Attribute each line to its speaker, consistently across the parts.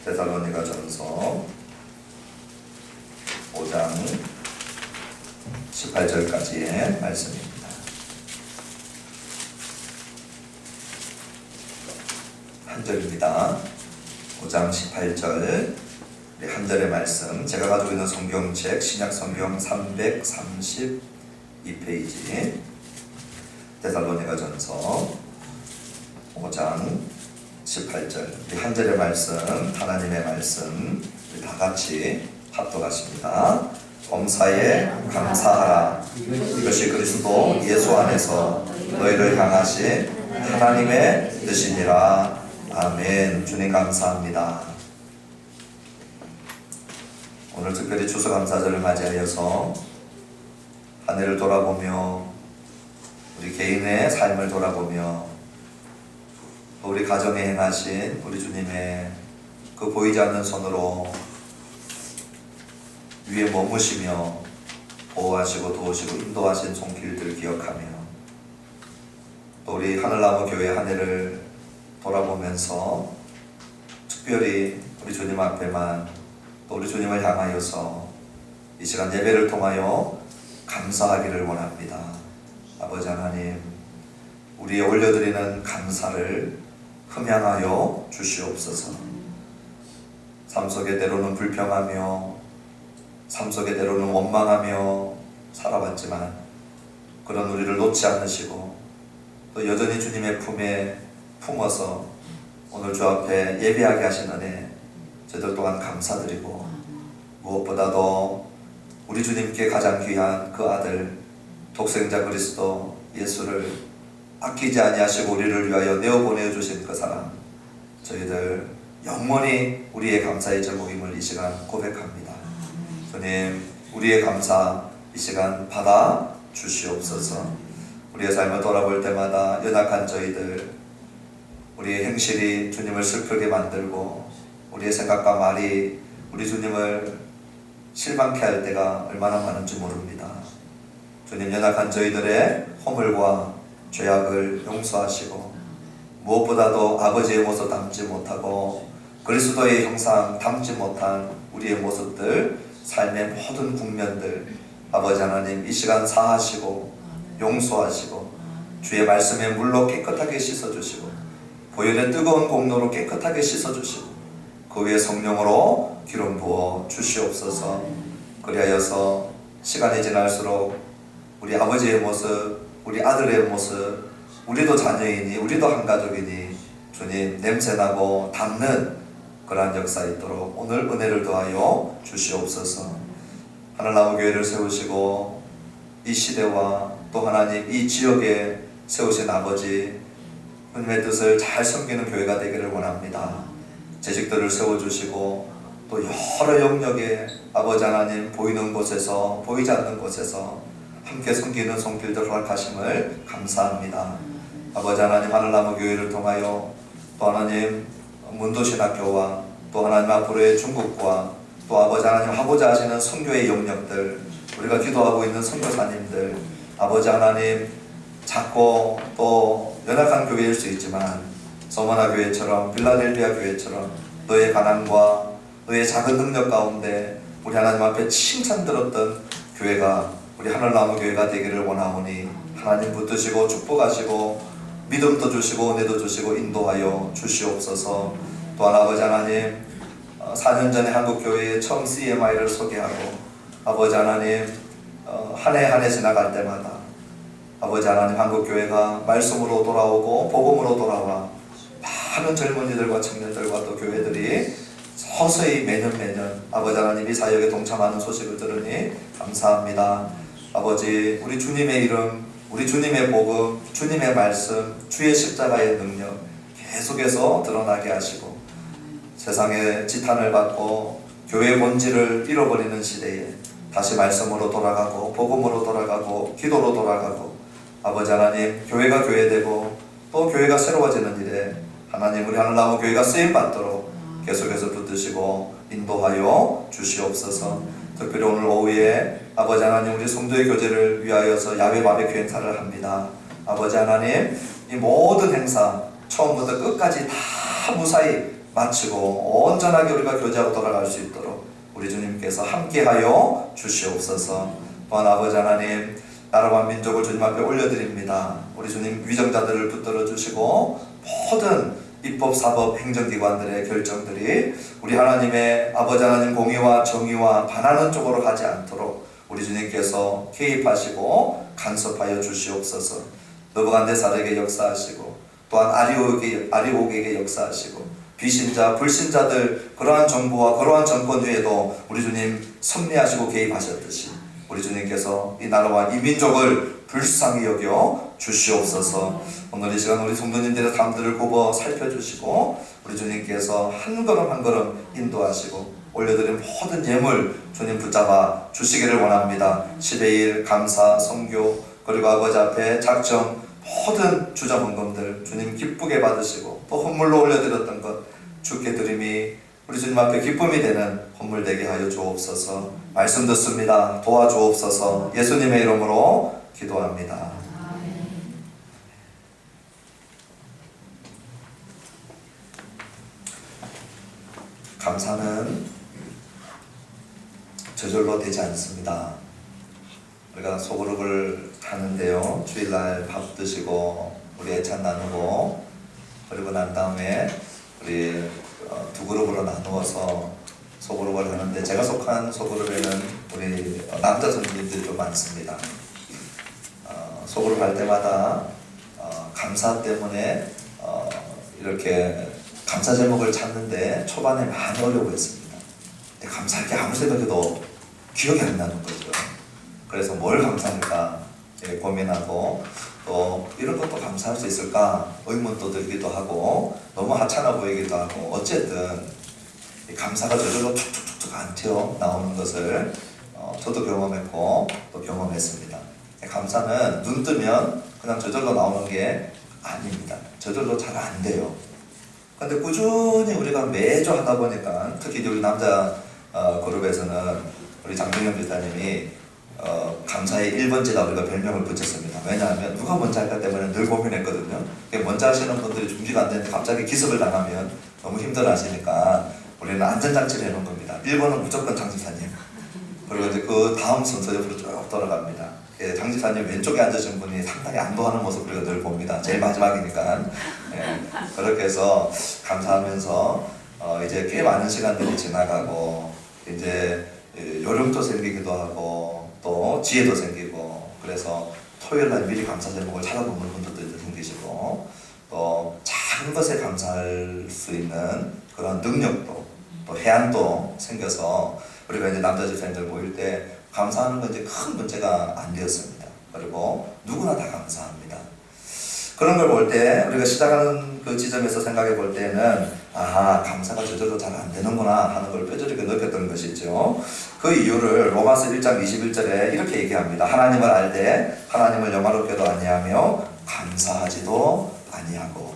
Speaker 1: 데살로니가전서 5장 18절까지의 말씀입니다. 한 절입니다. 5장 18절 우리 한 절의 말씀, 제가 가지고 있는 성경책 신약성경 332페이지 데살로니가전서 5장 18절 우리 한 절의 말씀, 하나님의 말씀 우리 다 같이 합독하십니다. 범사에 감사하라. 이것이 그리스도 예수 안에서 너희를 향하신 하나님의 뜻이니라. 아멘. 주님 감사합니다. 오늘 특별히 추수감사절을 맞이하여서 한 해를 돌아보며 우리 개인의 삶을 돌아보며 또 우리 가정에 행하신 우리 주님의 그 보이지 않는 손으로 위에 머무시며 보호하시고 도우시고 인도하신 손길들 기억하며 또 우리 하늘나무 교회 한 해를 돌아보면서 특별히 우리 주님 앞에만 또 우리 주님을 향하여서 이 시간 예배를 통하여 감사하기를 원합니다. 아버지 하나님, 우리의 올려드리는 감사를 흠양하여 주시옵소서. 삶 속에 때로는 불평하며 삶 속에 때로는 원망하며 살아왔지만 그런 우리를 놓지 않으시고 또 여전히 주님의 품에 품어서 오늘 주 앞에 예배하게 하신 은혜 저희들 또한 감사드리고 무엇보다도 우리 주님께 가장 귀한 그 아들 독생자 그리스도 예수를 아끼지 아니하시고 우리를 위하여 내어보내어 주신 그 사랑 저희들 영원히 우리의 감사의 제목임을 이 시간 고백합니다. 주님, 우리의 감사 이 시간 받아 주시옵소서. 우리의 삶을 돌아볼 때마다 연약한 저희들, 우리의 행실이 주님을 슬프게 만들고 우리의 생각과 말이 우리 주님을 실망케 할 때가 얼마나 많은지 모릅니다. 주님, 연약한 저희들의 허물과 죄악을 용서하시고 무엇보다도 아버지의 모습 담지 못하고 그리스도의 형상 담지 못한 우리의 모습들, 삶의 모든 국면들 아버지 하나님 이 시간 사하시고 용서하시고 주의 말씀의 물로 깨끗하게 씻어주시고 보혈의 뜨거운 공로로 깨끗하게 씻어주시고 그 위에 성령으로 기름 부어 주시옵소서. 그리하여서 시간이 지날수록 우리 아버지의 모습, 우리 아들의 모습, 우리도 자녀이니 우리도 한 가족이니 주님 냄새나고 닮는 그러한 역사 있도록 오늘 은혜를 더하여 주시옵소서. 하늘나무 교회를 세우시고 이 시대와 또 하나님 이 지역에 세우신 아버지 주님의 뜻을 잘 섬기는 교회가 되기를 원합니다. 재직들을 세워주시고 또 여러 영역에 아버지 하나님 보이는 곳에서 보이지 않는 곳에서 함께 섬기는 손길들 허락하심을 감사합니다. 아버지 하나님 하늘나무 교회를 통하여 또 하나님 문도신학교와 또 하나님 앞으로의 중국과 또 아버지 하나님 하고자 하시는 선교의 영역들 우리가 기도하고 있는 선교사님들 아버지 하나님 작고 또 연약한 교회일 수 있지만 서머나 교회처럼 빌라델비아 교회처럼 너의 가난과 너의 작은 능력 가운데 우리 하나님 앞에 칭찬 들었던 교회가 우리 하늘나무 교회가 되기를 원하오니 하나님 붙드시고 축복하시고 믿음도 주시고 은혜도 주시고 인도하여 주시옵소서. 또한 아버지 하나님 4년 전에 한국교회에 처음 CMI를 소개하고 아버지 하나님 한 해 한 해 지나갈 때마다 아버지 하나님 한국교회가 말씀으로 돌아오고 복음으로 돌아와 많은 젊은이들과 청년들과 또 교회들이 서서히 매년 아버지 하나님 이 사역에 동참하는 소식을 들으니 감사합니다. 아버지 우리 주님의 이름 우리 주님의 복음, 주님의 말씀, 주의 십자가의 능력 계속해서 드러나게 하시고 세상의 지탄을 받고 교회의 본질을 잃어버리는 시대에 다시 말씀으로 돌아가고 복음으로 돌아가고 기도로 돌아가고 아버지 하나님 교회가 교회되고 또 교회가 새로워지는 일에 하나님 우리 하늘나무 교회가 쓰임받도록 계속해서 붙드시고 인도하여 주시옵소서. 특별히 오늘 오후에 아버지 하나님 우리 성도의 교제를 위하여서 야외 바베큐 행사를 합니다. 아버지 하나님 이 모든 행사 처음부터 끝까지 다 무사히 마치고 온전하게 우리가 교제하고 돌아갈 수 있도록 우리 주님께서 함께하여 주시옵소서. 또한 아버지 하나님, 나라와 민족을 주님 앞에 올려드립니다. 우리 주님 위정자들을 붙들어 주시고 모든 입법, 사법, 행정기관들의 결정들이 우리 하나님의 아버지 하나님 공의와 정의와 반하는 쪽으로 가지 않도록 우리 주님께서 개입하시고 간섭하여 주시옵소서. 느부갓네살에게 역사하시고 또한 아리옥에게 역사하시고 비신자, 불신자들 그러한 정부와 그러한 정권 위에도 우리 주님 섭리하시고 개입하셨듯이 우리 주님께서 이 나라와 이 민족을 불쌍히 여겨 주시옵소서. 오늘 이 시간 우리 성도님들의 삶들을 굽어 살펴주시고 우리 주님께서 한 걸음 한 걸음 인도하시고 올려드린 모든 예물 주님 붙잡아 주시기를 원합니다. 10의 1 감사, 성교 그리고 아버지 앞에 작정 모든 주정헌금들 주님 기쁘게 받으시고 또 헌물로 올려드렸던 것 주께 드림이 우리 주님 앞에 기쁨이 되는 헌물 되게 하여 주옵소서. 말씀 듣습니다. 도와주옵소서. 예수님의 이름으로 기도합니다. 감사는 저절로 되지 않습니다. 우리가 소그룹을 하는데요, 주일날 밥 드시고 우리 애찬 나누고 그리고 난 다음에 우리 두 그룹으로 나누어서 소그룹을 하는데, 제가 속한 소그룹에는 우리 남자 선생님들이 좀 많습니다. 소그룹 할 때마다 감사 때문에 이렇게 감사 제목을 찾는데 초반에 많이 어려워했습니다. 감사할 게 아무 생각해도 기억이 안 나는 거죠. 그래서 뭘 감사할까 고민하고 또 이런 것도 감사할 수 있을까 의문도 들기도 하고 너무 하찮아 보이기도 하고, 어쨌든 감사가 저절로 툭툭툭툭 안 튀어나오는 것을 저도 경험했고 또 경험했습니다. 감사는 눈 뜨면 그냥 저절로 나오는 게 아닙니다. 저절로 잘 안 돼요. 근데 꾸준히 우리가 매주 하다 보니까, 특히 우리 남자 그룹에서는 우리 장동현 기자님이 감사의 1번째다 우리가 별명을 붙였습니다. 왜냐하면 누가 먼저 할까 때문에 늘 고민했거든요. 먼저 하시는 분들이 준비가 안 되는데 갑자기 기습을 당하면 너무 힘들어 하시니까 우리는 안전장치를 해놓은 겁니다. 1번은 무조건 장집사님, 그리고 이제 그 다음 순서 옆으로 쭉 돌아갑니다. 장집사님 왼쪽에 앉으신 분이 상당히 안도하는 모습을 우리가 늘 봅니다. 제일 마지막이니까. 그렇게 해서 감사하면서 이제 꽤 많은 시간들이 지나가고 이제 요령도 생기기도 하고 또 지혜도 생기고, 그래서 토요일날 미리 감사 제목을 찾아보는 분들도 생기시고 또 작은 것에 감사할 수 있는 그런 능력도 또 해안도 생겨서 우리가 이제 남자 집사님들 모일 때 감사하는 건 이제 큰 문제가 안 되었습니다. 그리고 누구나 다 감사합니다. 그런 걸 볼 때 우리가 시작하는 그 지점에서 생각해 볼 때는 감사가 저절로 잘 안 되는구나 하는 걸 뼈저리게 느꼈던 것이죠. 그 이유를 로마서 1장 21절에 이렇게 얘기합니다. 하나님을 알되 하나님을 영화롭게도 아니하며 감사하지도 아니하고.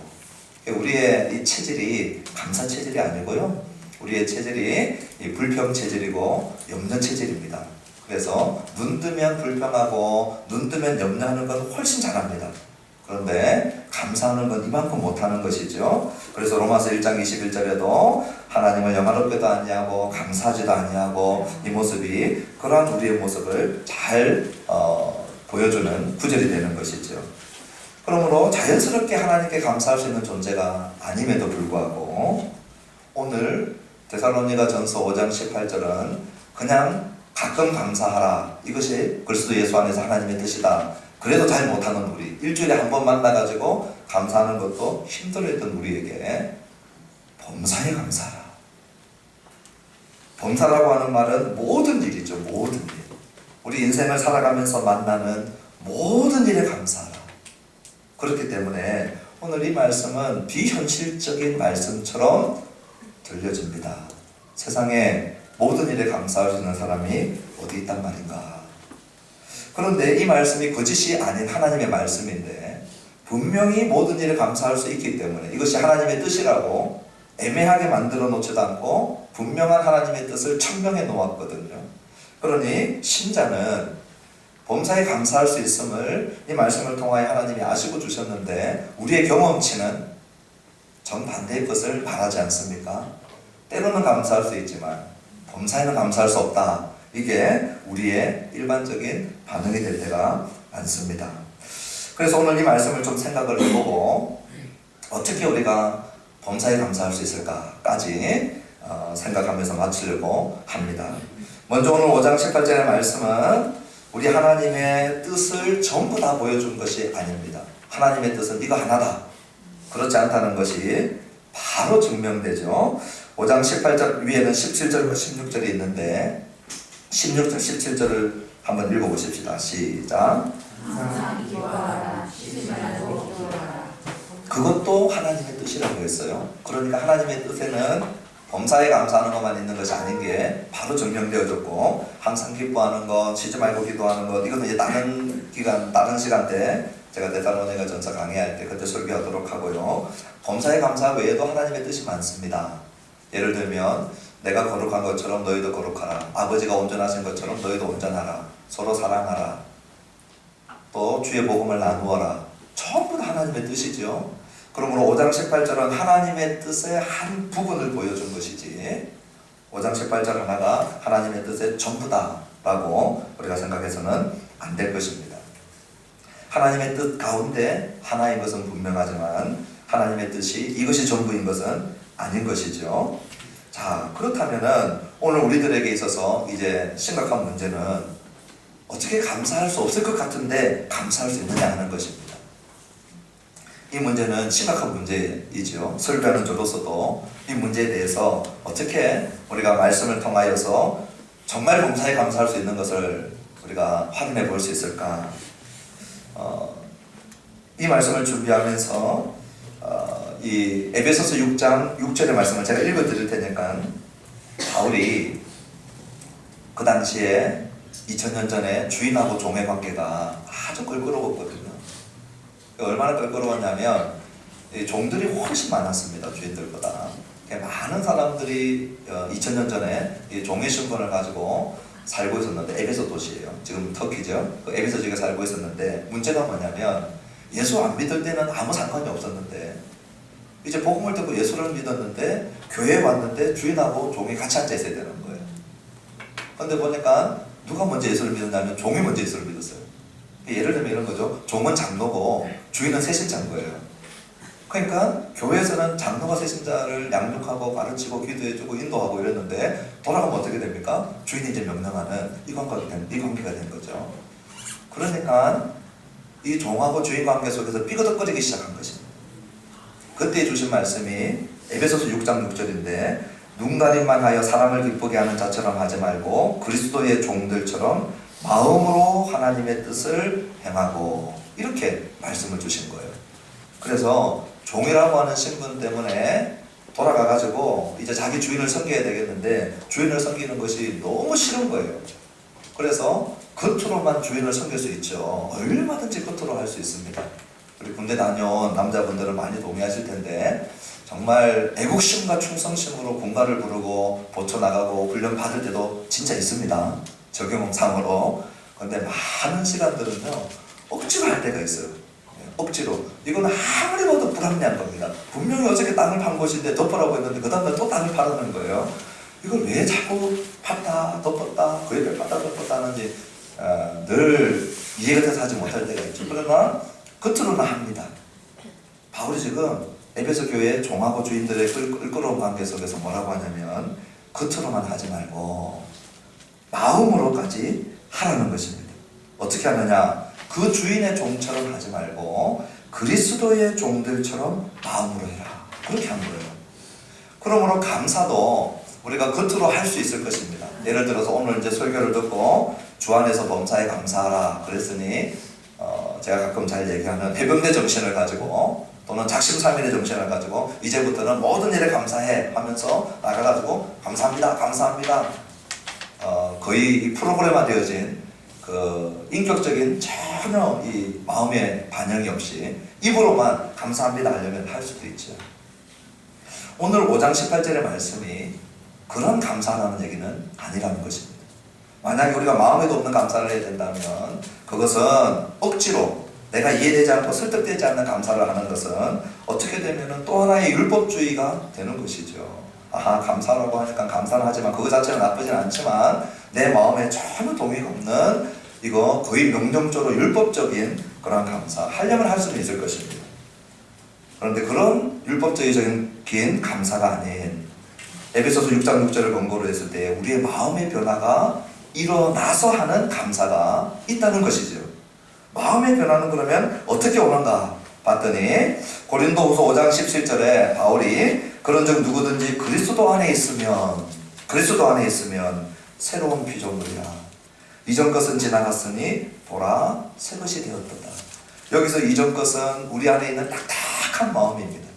Speaker 1: 우리의 이 체질이 감사 체질이 아니고요, 우리의 체질이 이 불평 체질이고 염려 체질입니다. 그래서 눈 뜨면 불평하고 눈 뜨면 염려하는 건 훨씬 잘합니다. 그런데 감사하는 건 이만큼 못하는 것이죠. 그래서 로마서 1장 21절에도 하나님을 영화롭게도 아니하고 감사하지도 아니하고, 이 모습이 그러한 우리의 모습을 잘 보여주는 구절이 되는 것이죠. 그러므로 자연스럽게 하나님께 감사할 수 있는 존재가 아님에도 불구하고 오늘 데살로니가 전서 5장 18절은 그냥 가끔 감사하라, 이것이 그리스도 예수 안에서 하나님의 뜻이다. 그래도 잘 못하는 우리, 일주일에 한 번 만나가지고 감사하는 것도 힘들어했던 우리에게 범사에 감사하라. 범사라고 하는 말은 모든 일이죠. 모든 일. 우리 인생을 살아가면서 만나는 모든 일에 감사하라. 그렇기 때문에 오늘 이 말씀은 비현실적인 말씀처럼 들려집니다. 세상에 모든 일에 감사할 수 있는 사람이 어디 있단 말인가. 그런데 이 말씀이 거짓이 아닌 하나님의 말씀인데 분명히 모든 일에 감사할 수 있기 때문에 이것이 하나님의 뜻이라고 애매하게 만들어 놓지도 않고 분명한 하나님의 뜻을 천명해 놓았거든요. 그러니 신자는 범사에 감사할 수 있음을 이 말씀을 통하여 하나님이 아시고 주셨는데, 우리의 경험치는 정반대의 것을 말하지 않습니까? 때로는 감사할 수 있지만 범사에는 감사할 수 없다. 이게 우리의 일반적인 반응이 될 때가 많습니다. 그래서 오늘 이 말씀을 좀 생각을 해보고 어떻게 우리가 범사에 감사할 수 있을까까지 생각하면서 마치려고 합니다. 먼저 오늘 5장 18절의 말씀은 우리 하나님의 뜻을 전부 다 보여준 것이 아닙니다. 하나님의 뜻은 이거 하나다. 그렇지 않다는 것이 바로 증명되죠. 5장 18절 위에는 17절과 16절이 있는데 16절, 17절을 한번 읽어보십시다. 시작. 그것도 하나님의 뜻이라고 했어요. 그러니까 하나님의 뜻에는 범사에 감사하는 것만 있는 것이 아닌 게 바로 증명되어졌고, 항상 기뻐하는 것, 쉬지 말고 기도하는 것, 이것은 이제 다른 기간, 다른 시간대 제가 데살로니가 전서 강의할 때 그때 설교하도록 하고요. 범사에 감사 외에도 하나님의 뜻이 많습니다. 예를 들면 내가 거룩한 것처럼 너희도 거룩하라. 아버지가 온전하신 것처럼 너희도 온전하라. 서로 사랑하라. 또 주의 복음을 나누어라. 전부 다 하나님의 뜻이죠. 그러므로 5장 18절은 하나님의 뜻의 한 부분을 보여준 것이지 5장 18절 하나가 하나님의 뜻의 전부다라고 우리가 생각해서는 안 될 것입니다. 하나님의 뜻 가운데 하나인 것은 분명하지만 하나님의 뜻이 이것이 전부인 것은 아닌 것이죠. 자, 그렇다면은 오늘 우리들에게 있어서 이제 심각한 문제는 어떻게 감사할 수 없을 것 같은데 감사할 수 있느냐 하는 것입니다. 이 문제는 심각한 문제이죠. 설교하는 저로서도 이 문제에 대해서 어떻게 우리가 말씀을 통하여서 정말 범사에 감사할 수 있는 것을 우리가 확인해 볼 수 있을까? 이 말씀을 준비하면서 이 에베소서 6장 6절의 말씀을 제가 읽어 드릴 테니까 바울이 그 당시에 2000년 전에 주인하고 종의 관계가 아주 껄끄러웠거든요. 얼마나 껄끄러웠냐면 종들이 훨씬 많았습니다. 주인들보다. 많은 사람들이 2000년 전에 종의 신분을 가지고 살고 있었는데, 에베소 도시예요. 지금 터키죠. 그 에베소 지역에 살고 있었는데 문제가 뭐냐면 예수 안 믿을 때는 아무 상관이 없었는데 이제 복음을 듣고 예수를 믿었는데 교회에 왔는데 주인하고 종이 같이 앉아 있어야 되는 거예요. 그런데 보니까 누가 먼저 예수를 믿었냐면 종이 먼저 예수를 믿었어요. 예를 들면 이런 거죠. 종은 장로고 주인은 새신자인 거예요. 그러니까 교회에서는 장로가 새신자를 양육하고 가르치고 기도해주고 인도하고 이랬는데 돌아가면 어떻게 됩니까? 주인이 이제 명령하는 이 관계가 된 거죠. 그러니까 이 종하고 주인 관계 속에서 삐거덕거리기 시작한 것입니다. 그때 주신 말씀이 에베소서 6장 6절인데 눈가림만 하여 사람을 기쁘게 하는 자처럼 하지 말고 그리스도의 종들처럼 마음으로 하나님의 뜻을 행하고, 이렇게 말씀을 주신 거예요. 그래서 종이라고 하는 신분 때문에 돌아가가지고 이제 자기 주인을 섬겨야 되겠는데 주인을 섬기는 것이 너무 싫은 거예요. 그래서 겉으로만 주인을 섬길 수 있죠. 얼마든지 겉으로 할 수 있습니다. 우리 군대 다녀온 남자분들은 많이 동의하실 텐데 정말 애국심과 충성심으로 군가를 부르고 보초 나가고 훈련 받을 때도 진짜 있습니다. 적용상으로. 그런데 많은 시간들은요 억지로 할 때가 있어요. 억지로. 이건 아무리 봐도 불합리한 겁니다. 분명히 어저께 땅을 판 곳인데 덮으라고 했는데 그 다음날 또 땅을 파라는 거예요. 이걸 왜 자꾸 팠다 덮었다 그 옆에 팠다 덮었다 하는지 늘 이해가 돼서 하지 못할 때가 있죠. 그러나 겉으로는 합니다. 바울이 지금 에베소 교회 종하고 주인들의 껄끄러운 관계 속에서 뭐라고 하냐면 겉으로만 하지 말고 마음으로까지 하라는 것입니다. 어떻게 하느냐? 그 주인의 종처럼 하지 말고 그리스도의 종들처럼 마음으로 해라. 그렇게 한 거예요. 그러므로 감사도 우리가 겉으로 할 수 있을 것입니다. 예를 들어서 오늘 이제 설교를 듣고 주 안에서 범사에 감사하라 그랬으니 제가 가끔 잘 얘기하는 해병대 정신을 가지고 또는 작심삼일의 정신을 가지고 이제부터는 모든 일에 감사해 하면서 나가가지고 감사합니다 감사합니다 거의 이 프로그램화 되어진 그 인격적인 전혀 이 마음의 반영이 없이 입으로만 감사합니다 하려면 할 수도 있죠. 오늘 5장 18절의 말씀이 그런 감사라는 얘기는 아니라는 것입니다. 만약에 우리가 마음에도 없는 감사를 해야 된다면 그것은 억지로 내가 이해되지 않고 설득되지 않는 감사를 하는 것은 어떻게 되면 또 하나의 율법주의가 되는 것이죠. 아하, 감사라고 하니까 감사는 하지만 그거 자체는 나쁘진 않지만 내 마음에 전혀 동의가 없는, 이거 거의 명령적으로 율법적인 그런 감사, 하려면 할 수는 있을 것입니다. 그런데 그런 율법적인 감사가 아닌 에베소서 6장 6절을 근거로 했을 때 우리의 마음의 변화가 일어나서 하는 감사가 있다는 것이죠. 마음의 변화는 그러면 어떻게 오는가 봤더니 고린도후서 5장 17절에 바울이 그런즉 누구든지 그리스도 안에 있으면 새로운 피조물이라, 이전 것은 지나갔으니 보라 새 것이 되었도다. 여기서 이전 것은 우리 안에 있는 딱딱한 마음입니다.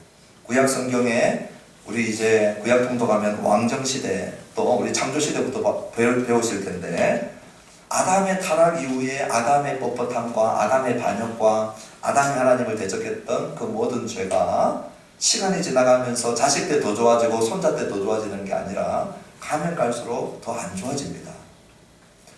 Speaker 1: 구약 성경에 우리 이제 구약 통독 가면 왕정시대 또 우리 창조시대부터 배우실 텐데, 아담의 타락 이후에 아담의 뻣뻣함과 아담의 반역과 아담이 하나님을 대적했던 그 모든 죄가 시간이 지나가면서 자식 때 더 좋아지고 손자 때 더 좋아지는 게 아니라 가면 갈수록 더 안 좋아집니다.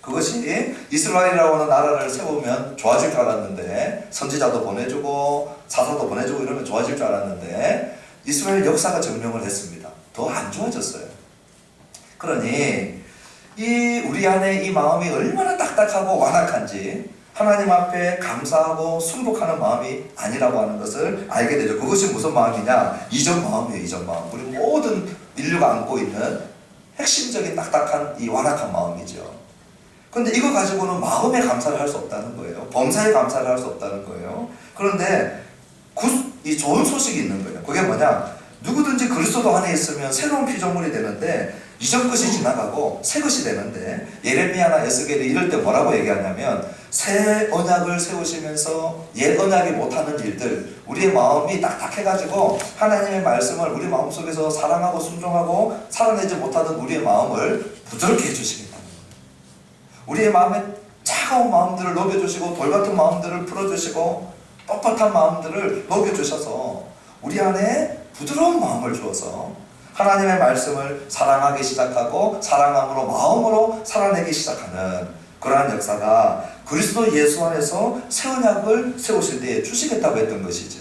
Speaker 1: 그것이 이스라엘이라고 하는 나라를 세우면 좋아질 줄 알았는데, 선지자도 보내주고 사사도 보내주고 이러면 좋아질 줄 알았는데 이스라엘 역사가 증명을 했습니다. 더 안 좋아졌어요. 그러니 우리 안에 이 마음이 얼마나 딱딱하고 완악한지 하나님 앞에 감사하고 순복하는 마음이 아니라고 하는 것을 알게 되죠. 그것이 무슨 마음이냐? 이전 마음이에요. 이전 마음. 우리 모든 인류가 안고 있는 핵심적인 딱딱한 이 완악한 마음이죠. 그런데 이거 가지고는 마음의 감사를 할 수 없다는 거예요. 범사의 감사를 할 수 없다는 거예요. 그런데 이 좋은 소식이 있는 거예요. 그게 뭐냐? 누구든지 그리스도 안에 있으면 새로운 피조물이 되는데, 이전 것이 지나가고 새 것이 되는데, 예레미야나 에스겔이 이럴 때 뭐라고 얘기하냐면, 새 언약을 세우시면서 옛 언약이 못하는 일들, 우리의 마음이 딱딱해가지고 하나님의 말씀을 우리 마음속에서 사랑하고 순종하고 살아내지 못하던 우리의 마음을 부드럽게 해주시겠다는 거예요. 우리의 마음에 차가운 마음들을 녹여주시고 돌같은 마음들을 풀어주시고 뻣뻣한 마음들을 녹여주셔서 우리 안에 부드러운 마음을 주어서 하나님의 말씀을 사랑하기 시작하고 사랑함으로 마음으로 살아내기 시작하는 그러한 역사가 그리스도 예수 안에서 새 언약을 세우실 때에 주시겠다고 했던 것이죠.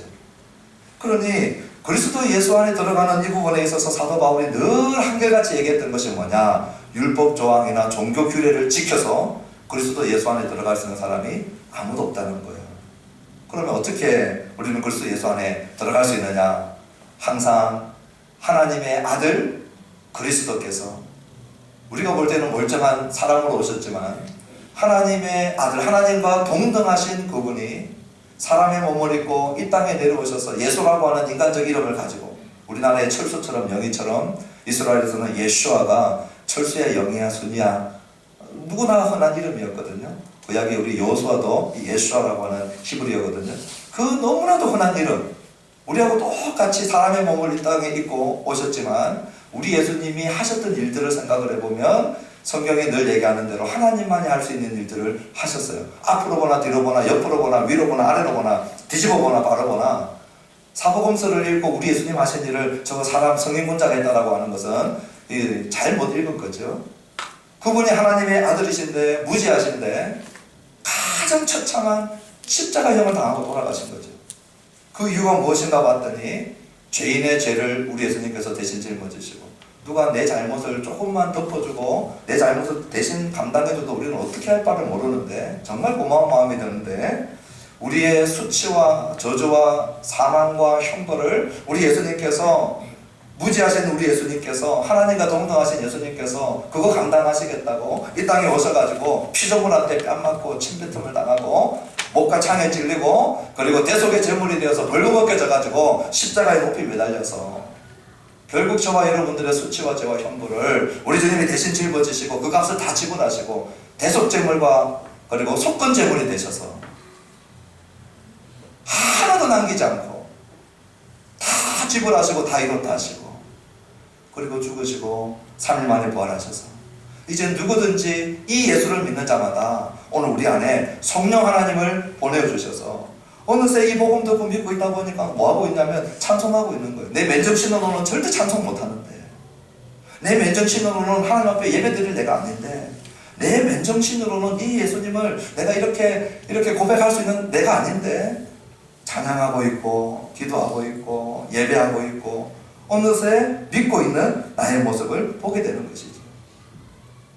Speaker 1: 그러니 그리스도 예수 안에 들어가는 이 부분에 있어서 사도 바울이 늘 한결같이 얘기했던 것이 뭐냐? 율법 조항이나 종교 규례를 지켜서 그리스도 예수 안에 들어갈 수 있는 사람이 아무도 없다는 거예요. 그러면 어떻게 우리는 그리스도 예수 안에 들어갈 수 있느냐? 항상 하나님의 아들 그리스도께서, 우리가 볼 때는 멀쩡한 사람으로 오셨지만 하나님의 아들, 하나님과 동등하신 그분이 사람의 몸을 입고 이 땅에 내려오셔서 예수라고 하는 인간적 이름을 가지고, 우리나라의 철수처럼 영희처럼 이스라엘에서는 예수아가 철수야 영희야 순이야 누구나 흔한 이름이었거든요. 구약에 우리 여호수아도 예수아라고 하는 히브리어거든요. 그 너무나도 흔한 이름, 우리하고 똑같이 사람의 몸을 이 땅에 입고 오셨지만 우리 예수님이 하셨던 일들을 생각을 해보면 성경에 늘 얘기하는 대로 하나님만이 할 수 있는 일들을 하셨어요. 앞으로 보나 뒤로 보나 옆으로 보나 위로 보나 아래로 보나 뒤집어 보나 바로 보나, 사복음서를 읽고 우리 예수님 하신 일을 저거 사람 성인군자가 했다라고 하는 것은 잘못 읽은 거죠. 그분이 하나님의 아들이신데 무지하신데 가장 처참한 십자가형을 당하고 돌아가신 거죠. 그 이유가 무엇인가 봤더니 죄인의 죄를 우리 예수님께서 대신 짊어지시고, 누가 내 잘못을 조금만 덮어주고 내 잘못을 대신 감당해줘도 우리는 어떻게 할 바를 모르는데 정말 고마운 마음이 드는데, 우리의 수치와 저주와 사망과 형벌을 우리 예수님께서, 무지하신 우리 예수님께서, 하나님과 동등하신 예수님께서 그거 감당하시겠다고 이 땅에 오셔가지고 피조물한테 뺨 맞고 침뱉음을 당하고 목과 창에 찔리고 그리고 대속의 제물이 되어서 벌거벗겨져가지고 십자가에 높이 매달려서 결국 저와 여러분들의 수치와 죄와 형벌을 우리 주님이 대신 짊어지시고 그 값을 다 지불하시고 대속 제물과 그리고 속건 제물이 되셔서 하나도 남기지 않고 다 지불하시고 다 이뤘다 하시고 그리고 죽으시고 3일 만에 부활하셔서 이제 누구든지 이 예수를 믿는 자마다 오늘 우리 안에 성령 하나님을 보내주셔서 어느새 이 복음 듣고 믿고 있다 보니까 뭐하고 있냐면 찬송하고 있는 거예요. 내 맨정신으로는 절대 찬송 못하는데, 내 맨정신으로는 하나님 앞에 예배 드릴 내가 아닌데, 내 맨정신으로는 이 예수님을 내가 이렇게 고백할 수 있는 내가 아닌데, 찬양하고 있고 기도하고 있고 예배하고 있고 어느새 믿고 있는 나의 모습을 보게 되는 것이죠.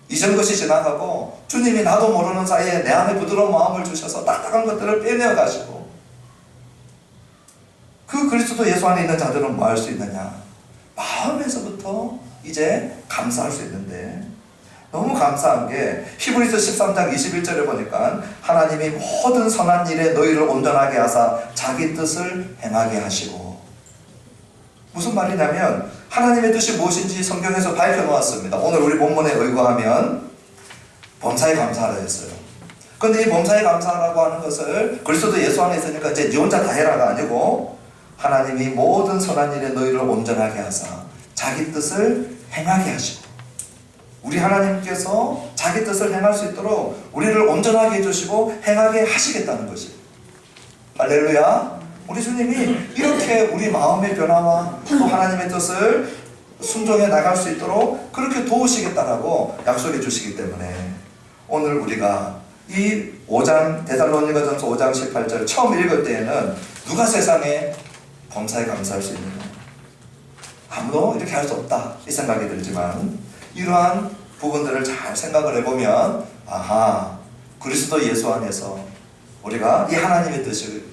Speaker 1: 이전 것이 지나가고 주님이 나도 모르는 사이에 내 안에 부드러운 마음을 주셔서 딱딱한 것들을 빼내어 가시고, 그 그리스도 예수 안에 있는 자들은 뭐 할 수 있느냐? 마음에서부터 이제 감사할 수 있는데, 너무 감사한 게 히브리서 13장 21절에 보니까 하나님이 모든 선한 일에 너희를 온전하게 하사 자기 뜻을 행하게 하시고, 무슨 말이냐면 하나님의 뜻이 무엇인지 성경에서 밝혀놓았습니다. 오늘 우리 본문에 의거하면 범사에 감사하라 했어요. 그런데 이 범사에 감사하라고 하는 것을 그리스도 예수 안에 있으니까 이제 네 혼자 다 해라가 아니고, 하나님이 모든 선한 일에 너희를 온전하게 하사 자기 뜻을 행하게 하시고, 우리 하나님께서 자기 뜻을 행할 수 있도록 우리를 온전하게 해주시고 행하게 하시겠다는 것이에요. 할렐루야. 우리 주님이 이렇게 우리 마음의 변화와 또 하나님의 뜻을 순종해 나갈 수 있도록 그렇게 도우시겠다라고 약속해 주시기 때문에, 오늘 우리가 이 5장 데살로니가전서 5장 18절 처음 읽을 때에는 누가 세상에 범사에 감사할 수 있느냐? 아무도 이렇게 할 수 없다 이 생각이 들지만, 이러한 부분들을 잘 생각을 해보면, 아하, 그리스도 예수 안에서 우리가 이 하나님의 뜻을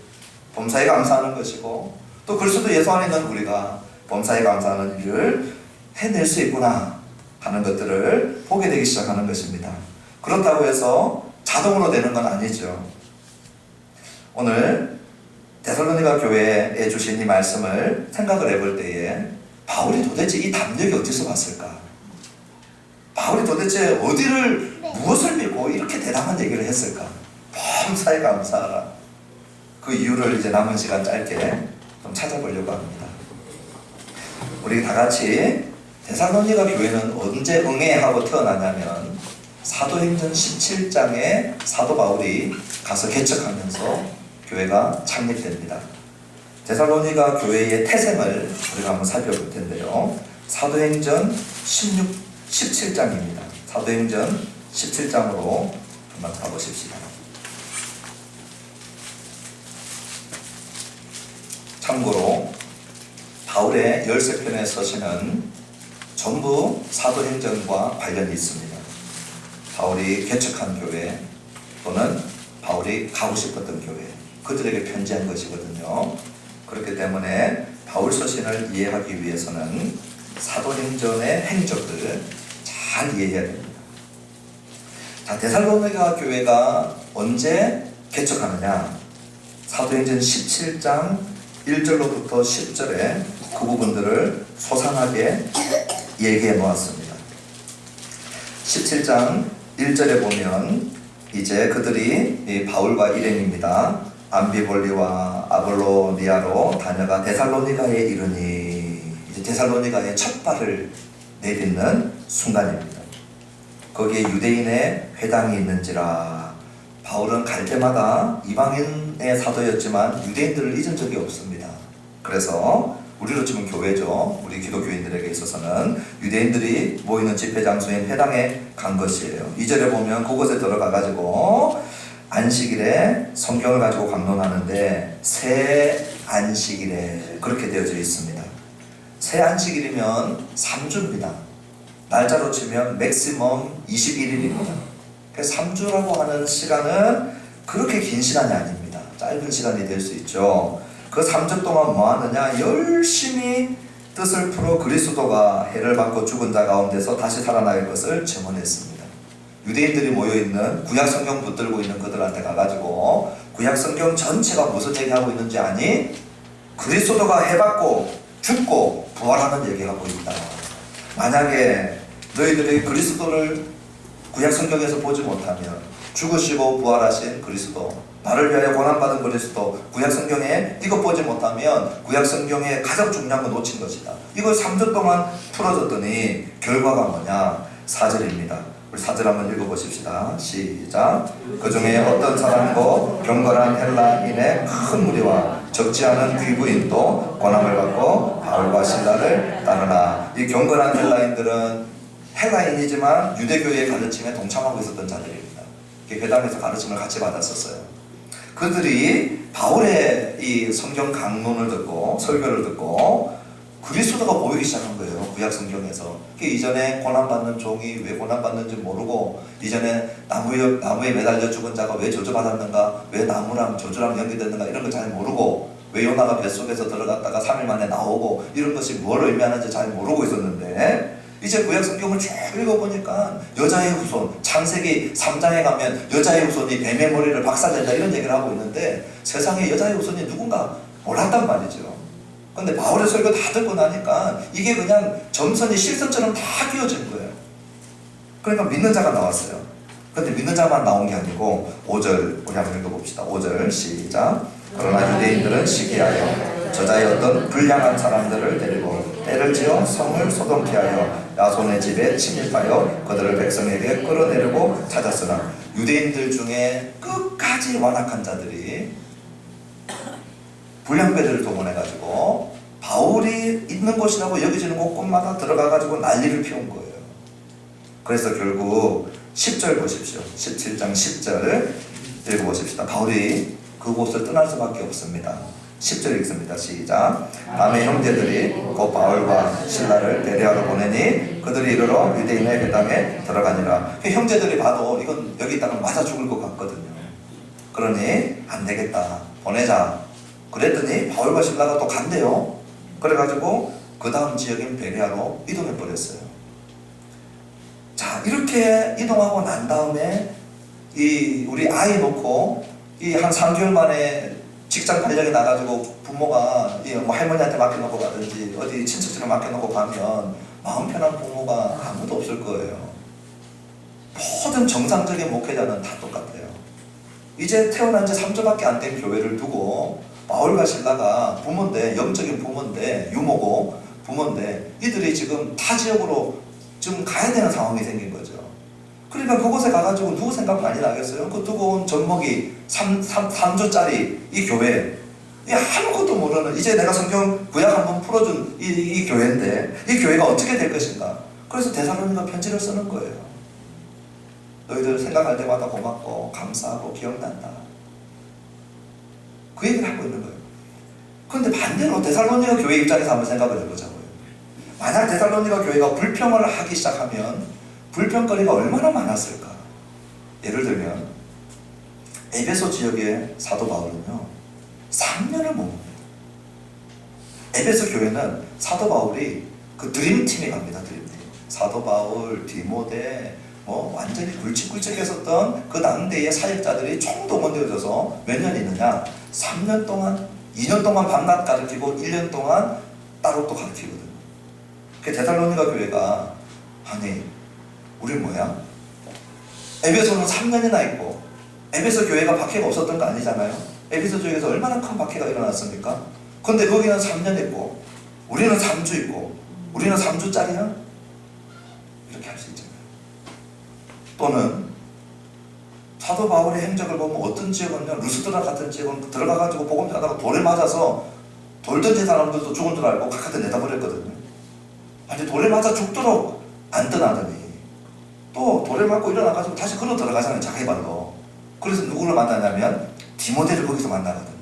Speaker 1: 범사에 감사하는 것이고, 또 그리스도 예수 안에 있는 우리가 범사에 감사하는 일을 해낼 수 있구나 하는 것들을 보게 되기 시작하는 것입니다. 그렇다고 해서 자동으로 되는 건 아니죠. 오늘 데살로니가 교회에 주신 이 말씀을 생각을 해볼 때에, 바울이 도대체 이 담력이 어디서 왔을까? 바울이 도대체 어디를 무엇을 믿고 이렇게 대단한 얘기를 했을까? 범사에 감사하라. 그 이유를 이제 남은 시간 짧게 좀 찾아보려고 합니다. 우리 다 같이 데살로니가 교회는 언제 응애하고 태어나냐면, 사도행전 17장에 사도 바울이 가서 개척하면서 교회가 창립됩니다. 데살로니가 교회의 태생을 우리가 한번 살펴볼 텐데요. 사도행전 17장입니다. 사도행전 17장으로 한번 가보십시다. 참고로 바울의 13편의 서신은 전부 사도행전과 관련이 있습니다. 바울이 개척한 교회 또는 바울이 가고 싶었던 교회, 그들에게 편지한 것이거든요. 그렇기 때문에 바울 서신을 이해하기 위해서는 사도행전의 행적을 잘 이해해야 됩니다. 자, 데살로니가 교회가 언제 개척하느냐? 사도행전 17장 1절로부터 10절에 그 부분들을 소상하게 얘기해 놓았습니다. 17장 1절에 보면 이제 그들이 바울과 일행입니다. 암비볼리와 아볼로니아로 다녀가 데살로니가에 이르니, 이제 데살로니가에 첫 발을 내딛는 순간입니다. 거기에 유대인의 회당이 있는지라. 바울은 갈 때마다 이방인의 사도였지만 유대인들을 잊은 적이 없습니다. 그래서 우리로 치면 교회죠. 우리 기독교인들에게 있어서는 유대인들이 모이는 집회 장소인 회당에 간 것이에요. 2절에 보면 그곳에 들어가가지고 안식일에 성경을 가지고 강론하는데, 새 안식일에 그렇게 되어져 있습니다. 새 안식일이면 3주입니다. 날짜로 치면 맥시멈 21일입니다. 3주라고 하는 시간은 그렇게 긴 시간이 아닙니다. 짧은 시간이 될 수 있죠. 그 3주 동안 뭐 하느냐? 열심히 뜻을 풀어 그리스도가 해를 받고 죽은 자 가운데서 다시 살아날 것을 증언했습니다. 유대인들이 모여있는 구약성경 붙들고 있는 그들한테 가가지고 구약성경 전체가 무슨 얘기하고 있는지 아니? 그리스도가 해받고 죽고 부활하는 얘기하고 있다. 만약에 너희들이 그리스도를 구약성경에서 보지 못하면, 죽으시고 부활하신 그리스도, 나를 위하여 고난받은 그리스도, 구약성경에 이것 보지 못하면 구약성경에 가장 중요한 거 놓친 것이다. 이걸 3주 동안 풀어줬더니 결과가 뭐냐? 4절입니다. 우리 4절 한번 읽어보십시다. 시작. 그 중에 어떤 사람도 경건한 헬라인의 큰 무리와 적지 않은 귀부인도 고난을 받고 바울과 실라를 따르나. 이 경건한 헬라인들은 헬라인이지만 유대교의 가르침에 동참하고 있었던 자들입니다. 회당에서 가르침을 같이 받았었어요. 그들이 바울의 이 성경 강론을 듣고 설교를 듣고 그리스도가 보이기 시작한 거예요. 구약 성경에서. 이전에 고난받는 종이 왜 고난받는지 모르고, 이전에 나무에 매달려 죽은 자가 왜 저주받았는가, 왜 나무랑 저주랑 연결됐는가, 이런 거 잘 모르고, 왜 요나가 뱃속에서 들어갔다가 3일 만에 나오고, 이런 것이 뭘 의미하는지 잘 모르고 있었는데, 이제 구약 성경을 쭉 읽어보니까 여자의 후손, 창세기 3장에 가면 여자의 후손이 뱀의 머리를 박살낸다, 이런 얘기를 하고 있는데, 세상에 여자의 후손이 누군가 몰랐단 말이죠. 근데 바울의 설교 다 듣고 나니까 이게 그냥 점선이 실선처럼 다 끼워진 거예요. 그러니까 믿는 자가 나왔어요. 근데 믿는 자만 나온 게 아니고 5절 우리 한번 읽어봅시다. 5절 시작. 그러나 유대인들은 시기하여 저자의 어떤 불량한 사람들을 데리고 때를 지어 성을 소동케 하여 야손의 집에 침입하여 그들을 백성에게 끌어내려고 찾았으나, 유대인들 중에 끝까지 완악한 자들이 불량배들을 동원해가지고 바울이 있는 곳이라고 여겨지는 곳곳마다 들어가가지고 난리를 피운 거예요. 그래서 결국 10절 보십시오. 17장 10절 읽어보십시다. 바울이 그곳을 떠날 수밖에 없습니다. 10절 읽습니다. 시작. 밤에 형제들이 곧 바울과 실라를 배려하러 보내니 그들이 이르러 유대인의 회당에 들어가니라. 형제들이 봐도 이건 여기 있다가 맞아 죽을 것 같거든요. 그러니 안 되겠다, 보내자. 그랬더니 바울과 실라가 또 간대요. 그래가지고 그 다음 지역인 베레아로 이동해 버렸어요. 자, 이렇게 이동하고 난 다음에 우리 아이 놓고 한 3개월 만에 직장 발령이 나가지고 부모가 뭐 할머니한테 맡겨놓고 가든지 어디 친척들을 맡겨놓고 가면 마음 편한 부모가 아무도 없을 거예요. 모든 정상적인 목회자는 다 똑같아요. 이제 태어난 지 3주밖에 안 된 교회를 두고 바울과 실라가 부모인데, 영적인 부모인데, 유모고 부모인데, 이들이 지금 타 지역으로 지금 가야 되는 상황이 생긴 거죠. 그러니까 그곳에 가가지고 누구 생각 많이 나겠어요? 그 두고 온 젖먹이 3주짜리 이 교회, 아무것도 모르는, 이제 내가 성경 구약 한번 풀어준 이 교회인데 이 교회가 어떻게 될 것인가. 그래서 데살로니가 편지를 쓰는 거예요. 너희들 생각할 때마다 고맙고 감사하고 기억난다, 그 얘기를 하고 있는 거예요. 그런데 반대로 데살로니가 교회 입장에서 한번 생각을 해보자고요. 만약 데살로니가 교회가 불평을 하기 시작하면 불평거리가 얼마나 많았을까. 예를 들면 에베소 지역의 사도 바울은요 3년을 머뭅니다. 에베소 교회는 사도 바울이 그 드림팀이 갑니다. 드림팀. 사도 바울, 디모데, 완전히 굵직굵직했었던 그 당대의 사역자들이 총동원되어져서 몇 년이 있느냐, 3년 동안, 2년 동안 밤낮 가르치고 1년 동안 따로 또 가르치거든요. 그 데살로니가 교회가, 아니 우리 뭐야? 에베소는 3년이나 있고 에베소 교회가 박해가 없었던 거 아니잖아요. 에베소 교회에서 얼마나 큰 박해가 일어났습니까? 근데 거기는 3년 있고 우리는 3주 있고 우리는 3주짜리야? 이렇게 할 수 있잖아요. 또는 사도 바울의 행적을 보면 어떤 지역은요, 루스드라 같은 지역은 들어가가지고 복음 전하다가 돌에 맞아서 돌 던진 사람들도 죽은 줄 알고 각하들 내다버렸거든요. 아니 돌에 맞아 죽도록 안 떠나더니 또 돌에 맞고 일어나가지고 다시 걸어 들어가잖아요, 자기 발로. 그래서 누구를 만나냐면 디모데를 거기서 만나거든요.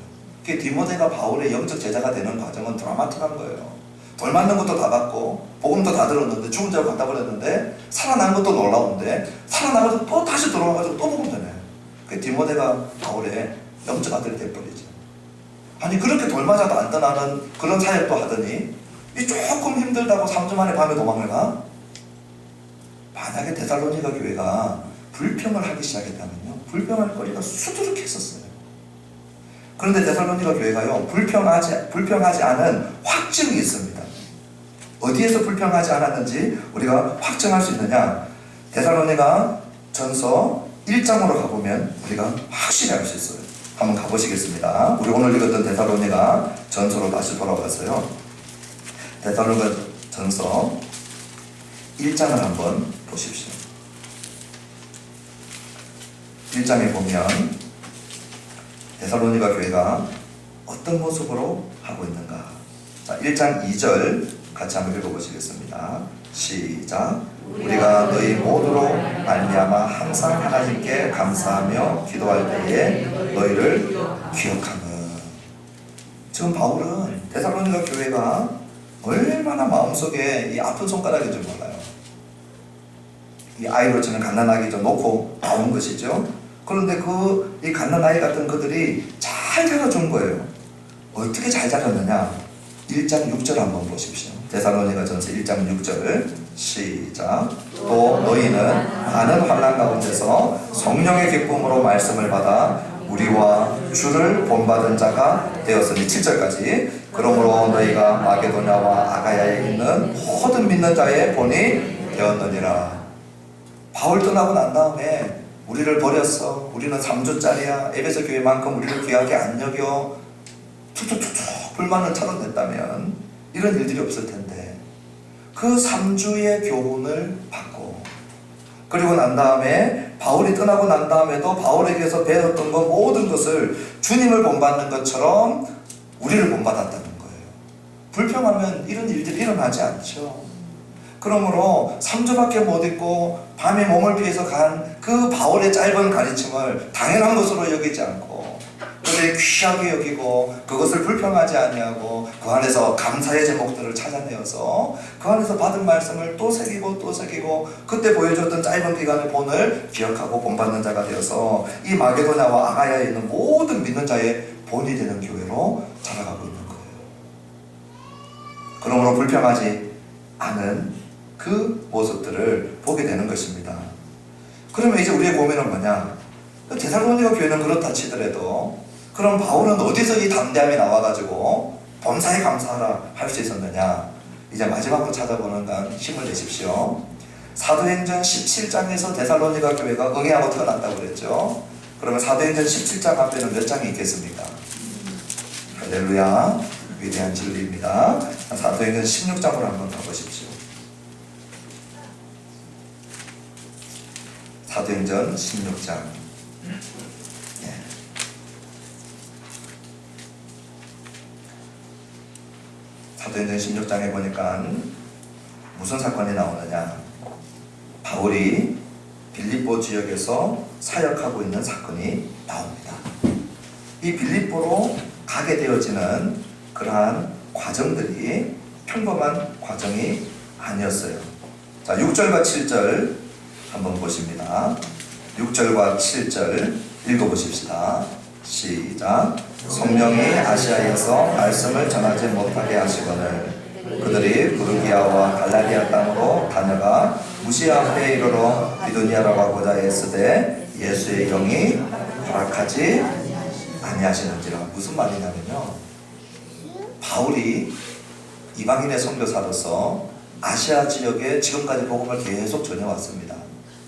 Speaker 1: 그 디모데가 바울의 영적 제자가 되는 과정은 드라마틱한 거예요. 돌 맞는 것도 다 받고 복음도 다 들었는데 죽은 줄 알고 갖다 버렸는데 살아난 것도 놀라운데 살아나가지고 또 다시 돌아와가지고 또 복음 전해요. 그 디모데가 바울의 영적 아들이 돼버리죠. 아니 그렇게 돌 맞아도 안 떠나는 그런 사역도 하더니 이 조금 힘들다고 3주 만에 밤에 도망을 가? 만약에 데살로니가 교회가 불평을 하기 시작했다면요, 불평할 거리가 수두룩했었어요. 그런데 데살로니가 교회가요 불평하지 않은 확증이 있습니다. 어디에서 불평하지 않았는지 우리가 확증할 수 있느냐, 데살로니가 전서 1장으로 가보면 우리가 확실히 알 수 있어요. 한번 가보시겠습니다. 우리 오늘 읽었던 데살로니가 전서로 다시 돌아가서요, 데살로니가 전서 1장을 한번 보십시오. 1장에 보면 데살로니가 교회가 어떤 모습으로 하고 있는가. 자, 1장 2절 같이 한번 읽어보시겠습니다. 시작. 우리가 너희 모두로 말미암아 항상 하나님께 감사하며 기도할 때에 너희를 기억하는. 지금 바울은 데살로니가 교회가 얼마나 마음속에 이 아픈 손가락인 줄 몰라요. 이 아이로 치는 갓난아기 좀 놓고 나온 것이죠. 그런데 이 갓난아이 같은 그들이 잘 자라준 거예요. 어떻게 잘 자랐느냐? 1장 6절 한번 보십시오. 데살로니가전서 1장 6절 시작. 또 너희는 많은 환난 가운데서 성령의 기쁨으로 말씀을 받아 우리와 주를 본받은 자가 되었으니 7절까지. 그러므로 너희가 마게도냐와 아가야에 있는 모든 믿는 자의 본이 되었느니라. 바울 떠나고 난 다음에 우리를 버렸어, 우리는 3주짜리야, 에베소 교회만큼 우리를 귀하게 안 여겨, 툭툭툭툭 불만을 털어냈다면 이런 일들이 없을 텐데, 그 3주의 교훈을 받고, 그리고 난 다음에 바울이 떠나고 난 다음에도 바울에게서 배웠던 것 모든 것을 주님을 본받는 것처럼 우리를 본받았다는 거예요. 불평하면 이런 일들이 일어나지 않죠. 그러므로 3주밖에 못 있고 밤에 몸을 피해서 간 그 바울의 짧은 가르침을 당연한 것으로 여기지 않고, 그들이 귀하게 여기고 그것을 불평하지 아니하고 그 안에서 감사의 제목들을 찾아내어서 그 안에서 받은 말씀을 또 새기고 또 새기고, 그때 보여줬던 짧은 기간의 본을 기억하고 본받는 자가 되어서 이 마게도냐와 아가야에 있는 모든 믿는 자의 본이 되는 교회로 자라가고 있는 거예요. 그러므로 불평하지 않은 그 모습들을 보게 되는 것입니다. 그러면 이제 우리의 고민은 뭐냐? 데살로니가 교회는 그렇다 치더라도 그럼 바울은 어디서 이 담대함이 나와가지고 범사에 감사하라 할 수 있었느냐? 이제 마지막으로 찾아보는 건 힘을 내십시오. 사도행전 17장에서 데살로니가 교회가 응애하고 태어났다고 그랬죠. 그러면 사도행전 17장 앞에는 몇 장이 있겠습니까? 할렐루야, 위대한 진리입니다. 사도행전 16장으로 한번 가보십시오. 사도행전 16장. 사도행전 16장에 보니까 무슨 사건이 나오느냐? 바울이 빌립보 지역에서 사역하고 있는 사건이 나옵니다. 이 빌립보로 가게 되어지는 그러한 과정들이 평범한 과정이 아니었어요. 자, 6절과 7절 한번 보십니다. 6절과 7절 읽어보십시다. 시작. 성령이 아시아에서 말씀을 전하지 못하게 하시거늘 그들이 부르기아와 갈라디아 땅으로 다녀가 무시아 앞에 이르러 비두니아라고 하고자 했으되 예수의 영이 허락하지 아니하시는지라. 무슨 말이냐면요, 바울이 이방인의 선교사로서 아시아 지역에 지금까지 복음을 계속 전해왔습니다.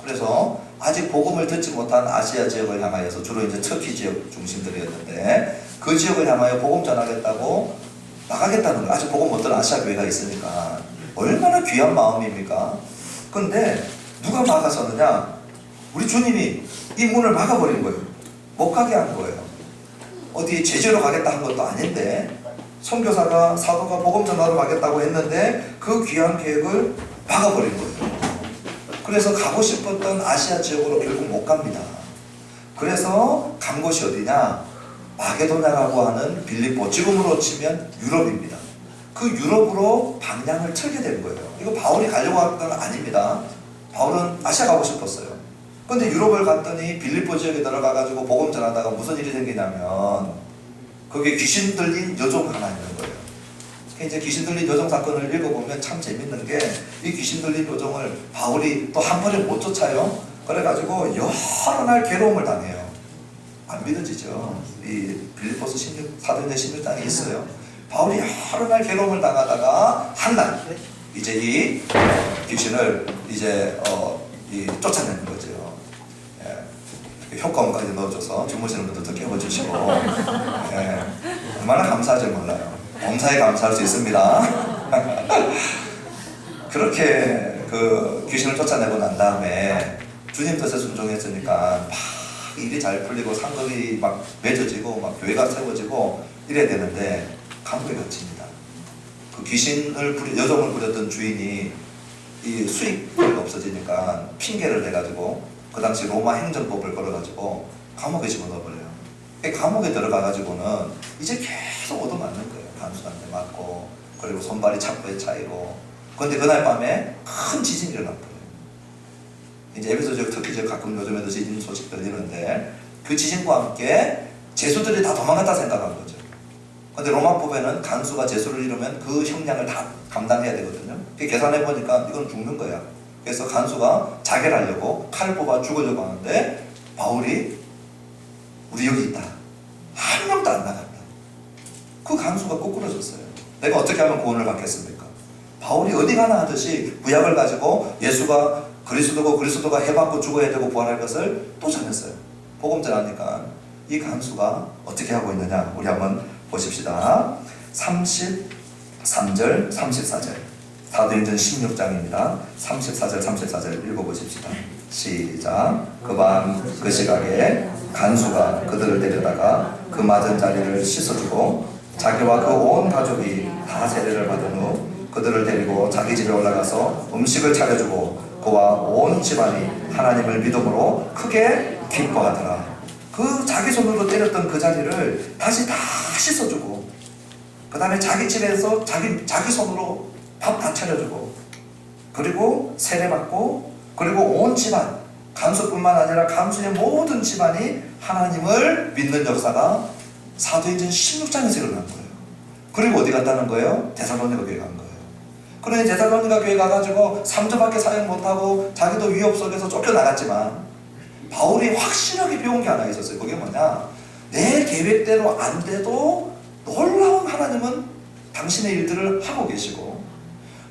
Speaker 1: 그래서 아직 복음을 듣지 못한 아시아 지역을 향하여서, 주로 이제 터키 지역 중심들이었는데 그 지역을 향하여 복음 전하겠다고 나가겠다는 거예요. 아직 복음 못 들은 아시아 교회가 있으니까. 얼마나 귀한 마음입니까? 근데 누가 막아서느냐? 우리 주님이 이 문을 막아버린 거예요. 못 가게 한 거예요. 어디 제주로 가겠다 한 것도 아닌데, 선교사가, 사도가 복음 전하러 가겠다고 했는데 그 귀한 계획을 막아버린 거예요. 그래서 가고 싶었던 아시아 지역으로 결국 못 갑니다. 그래서 간 곳이 어디냐? 마게도냐라고 하는 빌립보, 지금으로 치면 유럽입니다. 그 유럽으로 방향을 틀게 된 거예요. 이거 바울이 가려고 한 건 아닙니다. 바울은 아시아 가고 싶었어요. 근데 유럽을 갔더니 빌립보 지역에 들어가가지고 복음 전하다가 무슨 일이 생기냐면 거기에 귀신 들린 여종 하나 있는 거예요. 이제 귀신 들린 여종 사건을 읽어보면 참 재밌는 게, 이 귀신 들린 여종을 바울이 또 한 번에 못 쫓아요. 그래가지고 여러 날 괴로움을 당해요. 안 믿어지죠? 이 빌립보서 16, 사도행전 16장에 있어요. 바울이 여러 날 괴로움을 당하다가 한 날 이제 이 귀신을 이제 쫓아내는 거죠. 예. 효과음까지 넣어줘서 주무시는 분들도 깨워주시고, 예. 얼마나 감사하지 몰라요. 범사에 감사할 수 있습니다. 그렇게 그 귀신을 쫓아내고 난 다음에 주님 뜻에 순종했으니까 막 일이 잘 풀리고 상급이 막 맺어지고 막 교회가 세워지고 이래야 되는데 감옥에 갇힙니다. 그 귀신을 여종을 부렸던 주인이 이 수익이 없어지니까 핑계를 대가지고 그 당시 로마 행정법을 걸어가지고 감옥에 집어넣어버려요. 감옥에 들어가가지고는 이제 계속 얻어맞는 거예요. 간수한테 맞고, 그리고 손발이 착고에 차이고. 그런데 그날 밤에 큰 지진이 일어났거든요. 이제 에베소 지역 특히 가끔 요즘에도 지진 소식 들리는데, 그 지진과 함께 죄수들이 다 도망갔다 생각한 거죠. 근데 로마법에는 간수가 죄수를 이루면 그 형량을 다 감당해야 되거든요. 계산해 보니까 이건 죽는 거야. 그래서 간수가 자결 하려고 칼 뽑아 죽으려고 하는데, 바울이 우리 여기 있다. 한 명도 안 나간다. 그 간수가 꼬꾸러졌어요. 내가 어떻게 하면 구원을 받겠습니까? 바울이 어디 가나 하듯이 구약을 가지고 예수가 그리스도고 그리스도가 해받고 죽어야 되고 부활할 것을 또 전했어요. 복음 전하니까 이 간수가 어떻게 하고 있느냐, 우리 한번 보십시다. 33절 34절 사도행전 16장입니다. 34절 34절 읽어보십시다. 시작. 그 밤 그 시각에 간수가 그들을 데려다가 그 맞은 자리를 씻어주고 자기와 그 온 가족이 다 세례를 받은 후 그들을 데리고 자기 집에 올라가서 음식을 차려주고 그와 온 집안이 하나님을 믿음으로 크게 기뻐하더라. 그 자기 손으로 때렸던 그 자리를 다시 다 씻어주고, 그 다음에 자기 집에서 자기 손으로 밥 다 차려주고, 그리고 세례받고, 그리고 온 집안, 간수뿐만 아니라 간수의 모든 집안이 하나님을 믿는 역사가 사도행전 16장에서 일어난 거예요. 그리고 어디 갔다는 거예요? 데살로니가 교회 간 거예요. 그러니 데살로니가 교회 가가지고 3주밖에 사역 못하고 자기도 위협 속에서 쫓겨나갔지만, 바울이 확실하게 배운 게 하나 있었어요. 그게 뭐냐? 내 계획대로 안 돼도 놀라운 하나님은 당신의 일들을 하고 계시고,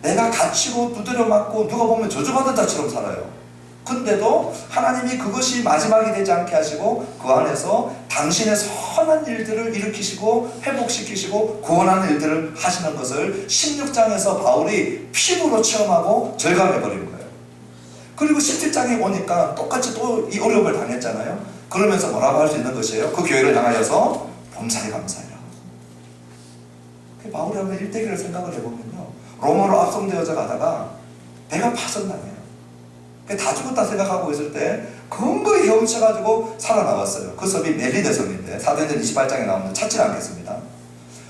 Speaker 1: 내가 갇히고 두드려 맞고 누가 보면 저주받은 자처럼 살아요. 근데도 하나님이 그것이 마지막이 되지 않게 하시고 그 안에서 당신의 선한 일들을 일으키시고 회복시키시고 구원하는 일들을 하시는 것을 16장에서 바울이 피부로 체험하고 절감해버린 거예요. 그리고 17장에 오니까 똑같이 또 이 어려움을 당했잖아요. 그러면서 뭐라고 할 수 있는 것이에요? 그 교회를 향하여서 범사에 감사해라. 바울이 한번 일대기를 생각을 해보면요, 로마로 압송되어져 가다가 배가 파손당해요. 다 죽었다 생각하고 있을 때 근거히 헤엄쳐가지고 살아나왔어요. 그 섬이 멜리데 섬인데 사도행전 28장에 나오는데 찾지 않겠습니다.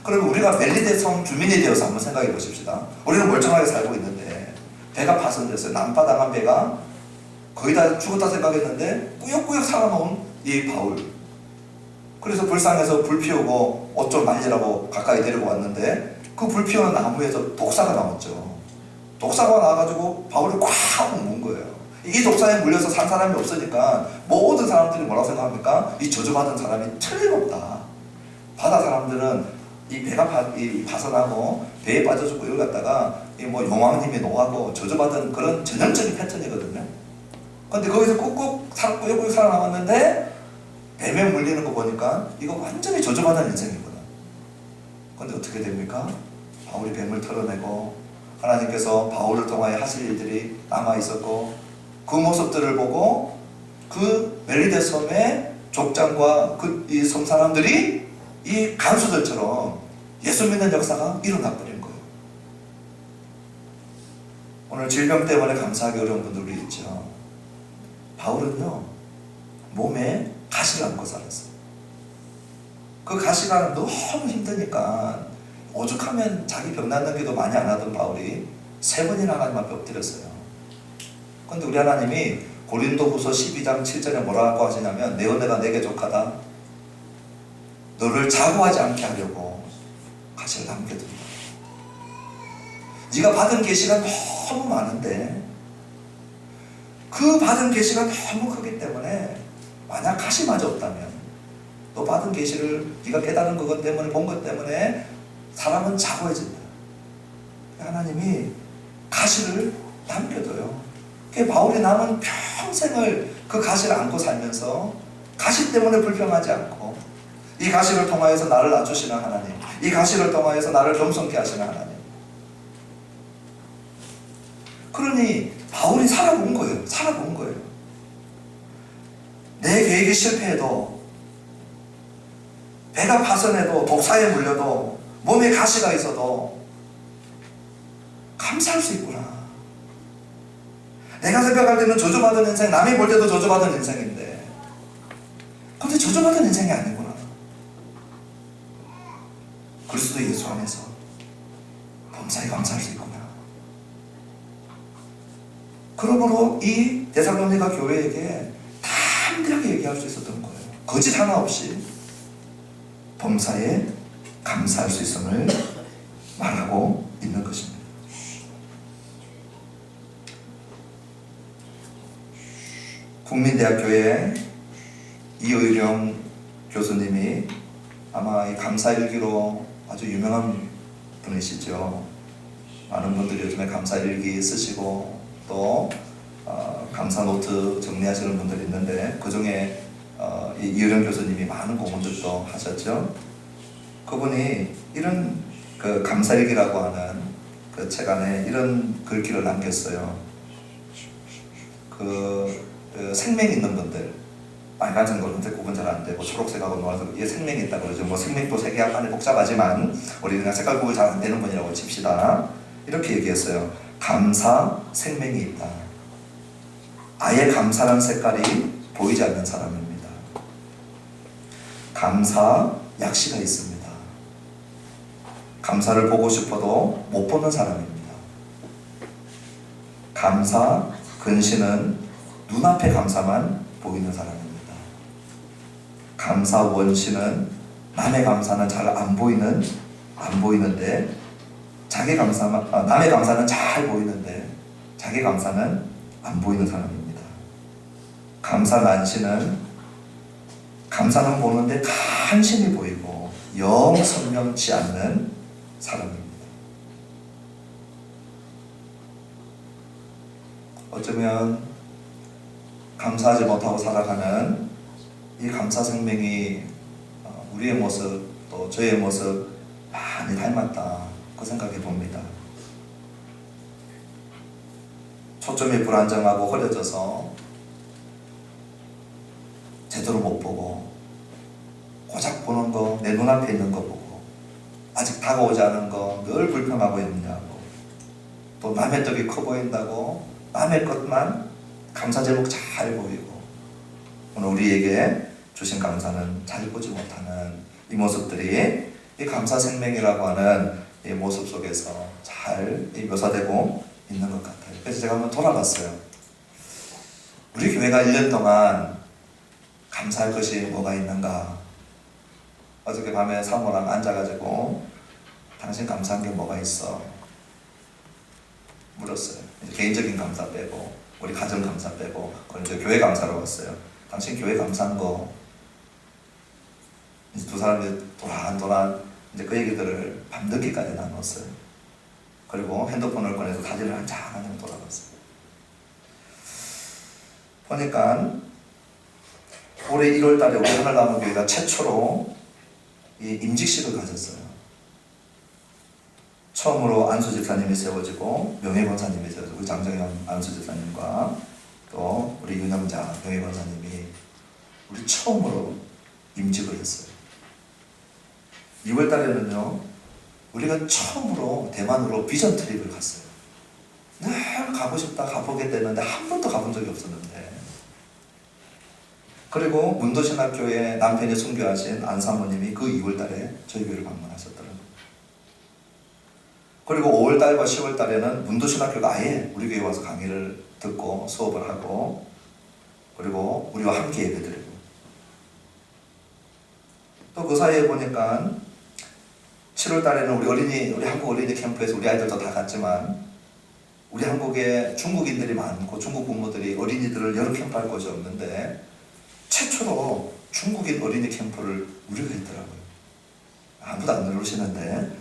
Speaker 1: 그러면 우리가 멜리데 섬 주민이 되어서 한번 생각해 보십시다. 우리는 멀쩡하게 살고 있는데 배가 파손됐어요. 난파당한 배가 거의 다 죽었다 생각했는데 꾸역꾸역 살아나온 이 바울. 그래서 불쌍해서 불 피우고 옷 좀 말리라고 가까이 데리고 왔는데 그 불 피우는 나무에서 독사가 나왔죠. 독사가 나와가지고 바울을 꽉 하고 문 거예요. 이 독사에 물려서 산 사람이 없으니까 모든 사람들이 뭐라고 생각합니까? 이 저주받은 사람이 틀림없다. 바다 사람들은 이 배가 파손하고 배에 빠져 죽고 이걸 갖다가 용왕님이 노하고 저주받은 그런 전형적인 패턴이거든요. 근데 거기서 꾹꾹 살아남았는데 뱀에 물리는 거 보니까 이거 완전히 저주받은 인생이거든. 근데 어떻게 됩니까? 바울이 뱀을 털어내고 하나님께서 바울을 통하여 하실 일들이 남아있었고, 그 모습들을 보고 그 멜리데 섬의 족장과 이 섬 사람들이 이 간수들처럼 예수 믿는 역사가 일어나버린 거예요. 오늘 질병 때문에 감사하기 어려운 분들이 있죠. 바울은요, 몸에 가시를 안고 살았어요. 그 가시가 너무 힘드니까 오죽하면 자기 병 낫는 게도 많이 안 하던 바울이 3번이나 하나님 앞에 엎드렸어요. 그런데 우리 하나님이 고린도후서 12장 7절에 뭐라고 하시냐면, 내 은혜가 내게 족하다. 너를 자고하지 않게 하려고 가시를 남겨둔다. 네가 받은 계시가 너무 많은데 그 받은 계시가 너무 크기 때문에 만약 가시마저 없다면, 너 받은 계시를 네가 깨달은 그것 때문에 본 것 때문에 사람은 자고해진다. 하나님이 가시를 남겨둬요. 바울이 남은 평생을 그 가시를 안고 살면서 가시 때문에 불평하지 않고, 이 가시를 통하여서 나를 낮추시는 하나님, 이 가시를 통하여서 나를 겸손케 하시는 하나님. 그러니 바울이 살아본 거예요. 살아본 거예요. 내 계획이 실패해도, 배가 파손해도, 독사에 물려도, 몸에 가시가 있어도 감사할 수 있구나. 내가 생각할 때는 저주받은 인생, 남이 볼 때도 저주받은 인생인데, 근데 저주받은 인생이 아니구나. 그리스도 예수 안에서 범사에 감사할 수 있구나. 그러므로 이 데살로니가 교회에게 담대하게 얘기할 수 있었던 거예요. 거짓 하나 없이 범사에 감사할 수 있음을 말하고 있는 것입니다. 국민대학교의 이의령 교수님이 아마 이 감사일기로 아주 유명한 분이시죠. 많은 분들이 요즘에 감사일기 쓰시고 또 감사노트 정리하시는 분들이 있는데 그 중에 이 이의령 교수님이 많은 공헌들도 하셨죠. 그분이 이런 그 감사일기라고 하는 그 책 안에 이런 글귀를 남겼어요. 그 생명 있는 분들, 빨간색, 노란색 구분 잘 안 되고 초록색하고 노란색, 이게 생명이 있다 그러죠. 뭐 생명도 세계 약간의 복잡하지만 우리는 그냥 색깔 구분 잘 안 되는 분이라고 칩시다. 이렇게 얘기했어요. 감사, 생명이 있다. 아예 감사란 색깔이 보이지 않는 사람입니다. 감사, 약시가 있습니다. 감사를 보고 싶어도 못 보는 사람입니다. 감사, 근시는 눈앞의 감사만 보이는 사람입니다. 감사, 원시는 남의 감사는 잘 안 보이는데 자기 감사만, 남의 감사는 잘 보이는데 자기 감사는 안 보이는 사람입니다. 감사, 난시는 감사는 보는데 간신히 보이고 영 선명치 않는 사람입니다. 어쩌면 감사하지 못하고 살아가는 이 감사 생명이 우리의 모습 또 저의 모습 많이 닮았다 그 생각이 듭니다. 초점이 불안정하고 흐려져서 제대로 못 보고 고작 보는 거, 내 눈앞에 있는 거 보고 아직 다가오지 않은 거 늘 불평하고 있느냐고, 또 남의 떡이 커 보인다고 남의 것만 감사 제목 잘 보이고 오늘 우리에게 주신 감사는 잘 보지 못하는 이 모습들이 이 감사 생명이라고 하는 이 모습 속에서 잘 묘사되고 있는 것 같아요. 그래서 제가 한번 돌아봤어요. 우리 교회가 1년 동안 감사할 것이 뭐가 있는가. 어저께 밤에 사모랑 앉아가지고 당신 감사한 게 뭐가 있어? 물었어요. 개인적인 감사 빼고 우리 가정 감사 빼고 그건 이제 교회 감사로 왔어요. 당신 교회 감사한 거. 이제 두 사람이 도란도란 이제 그 얘기들을 밤늦게까지 나눴어요. 그리고 핸드폰을 꺼내서 사진을 한장 하면 돌아갔어요. 보니까 올해 1월 달에 우리 하늘나무교회가 최초로 이 임직식을 가졌어요. 처음으로 안수 집사님이 세워지고 명예권사님이 세워지고 우리 장정현 안수 집사님과 또 우리 윤영자 명예권사님이 우리 처음으로 임직을 했어요. 2월 달에는요 우리가 처음으로 대만으로 비전 트립을 갔어요. 늘 가고 싶다 가보게 됐는데 한 번도 가본 적이 없었는데, 그리고 문도신학교에 남편이 순교하신 안 사모님이 그 2월 달에 저희 교회를 방문하셨더라고요. 그리고 5월 달과 10월 달에는 문도신학교가 아예 우리 교회에 와서 강의를 듣고 수업을 하고 그리고 우리와 함께 예배드리고, 또 그 사이에 보니까 7월 달에는 우리 한국 어린이 캠프에서 우리 아이들도 다 갔지만 우리 한국에 중국인들이 많고 중국 부모들이 어린이들을 여러 캠프 할 곳이 없는데 최초로 중국인 어린이 캠프를 우리가 했더라고요. 아무도 안 누르시는데